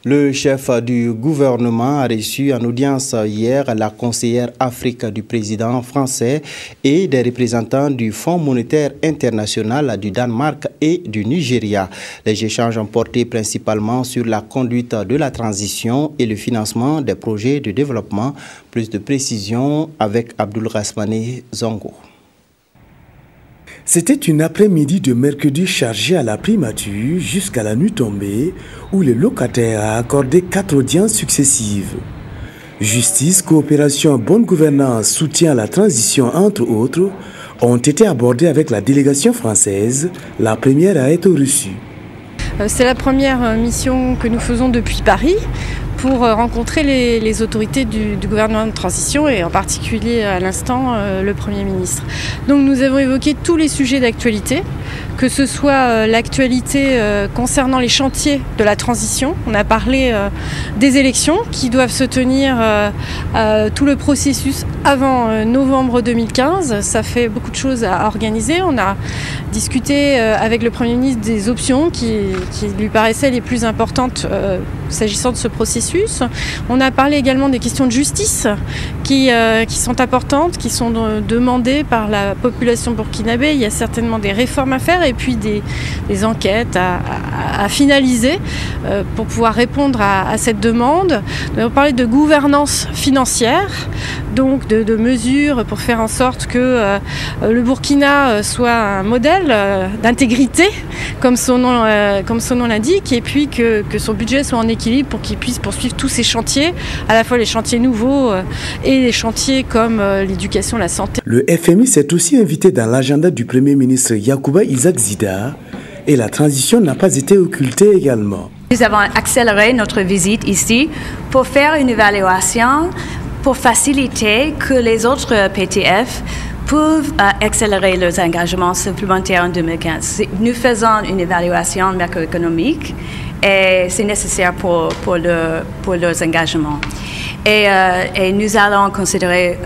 Le chef du gouvernement a reçu en audience hier la conseillère Afrique du président français et des représentants du Fonds monétaire international du Danemark et du Nigeria. Les échanges ont porté principalement sur la conduite de la transition et le financement des projets de développement. Plus de précisions avec Abdul Rasmane Zongo. C'était une après-midi de mercredi chargée à la primature jusqu'à la nuit tombée où le locataire a accordé 4 audiences successives. Justice, coopération, bonne gouvernance, soutien à la transition entre autres ont été abordés avec la délégation française, la première à être reçue. C'est la première mission que nous faisons depuis Paris pour rencontrer les autorités du gouvernement de transition et en particulier à l'instant le Premier ministre. Donc nous avons évoqué tous les sujets d'actualité, que ce soit l'actualité concernant les chantiers de la transition. On a parlé des élections qui doivent se tenir tout le processus avant novembre 2015. Ça fait beaucoup de choses à organiser. On a discuté avec le Premier ministre des options qui lui paraissaient les plus importantes s'agissant de ce processus. On a parlé également des questions de justice qui sont importantes, qui sont demandées par la population burkinabé. Il y a certainement des réformes à faire et puis des enquêtes à finaliser pour pouvoir répondre à cette demande. Nous avons parlé de gouvernance financière, donc de mesures pour faire en sorte que le Burkina soit un modèle d'intégrité, comme son nom l'indique, et puis que son budget soit en équilibre pour qu'il puisse poursuivre tous ces chantiers, à la fois les chantiers nouveaux et les chantiers comme l'éducation, la santé. Le FMI s'est aussi invité dans l'agenda du Premier ministre Yacouba Isaac Zida et la transition n'a pas été occultée également. Nous avons accéléré notre visite ici pour faire une évaluation pour faciliter que les autres PTF peuvent accélérer leurs engagements supplémentaires en 2015. Nous faisons une évaluation macroéconomique et c'est nécessaire pour leurs engagements. Et nous allons considérer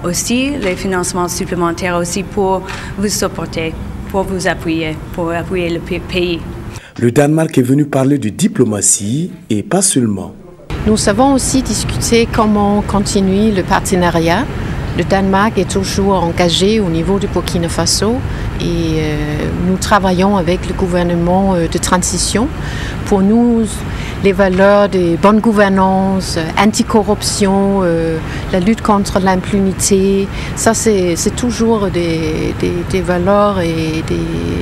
aussi les financements supplémentaires aussi pour vous supporter, pour vous appuyer, pour appuyer le pays. Le Danemark est venu parler de diplomatie et pas seulement. Nous avons aussi discuté comment continuer le partenariat. Le Danemark est toujours engagé au niveau du Burkina Faso et nous travaillons avec le gouvernement de transition. Pour nous, les valeurs de bonne gouvernance, anticorruption, la lutte contre l'impunité, ça c'est toujours des valeurs et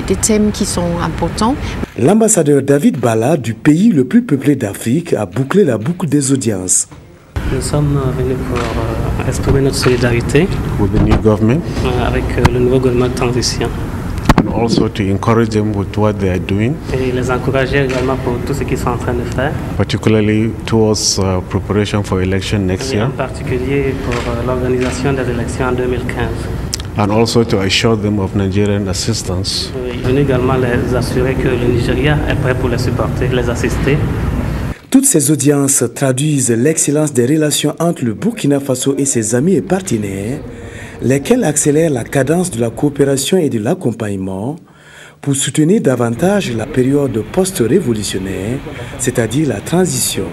des thèmes qui sont importants. L'ambassadeur David Bala du pays le plus peuplé d'Afrique a bouclé la boucle des audiences. Nous sommes venus pour exprimer notre solidarité avec le nouveau gouvernement de transition. And also to encourage them with what they are doing. Et les encourager également pour tout ce qu'ils sont en train de faire. Particularly towards preparation for election next year. En particulier pour l'organisation des élections en 2015. And also to assure them of Nigerian assistance. Venus également les assurer que le Nigeria est prêt pour les supporter, les assister. Toutes ces audiences traduisent l'excellence des relations entre le Burkina Faso et ses amis et partenaires, lesquels accélèrent la cadence de la coopération et de l'accompagnement pour soutenir davantage la période post-révolutionnaire, c'est-à-dire la transition.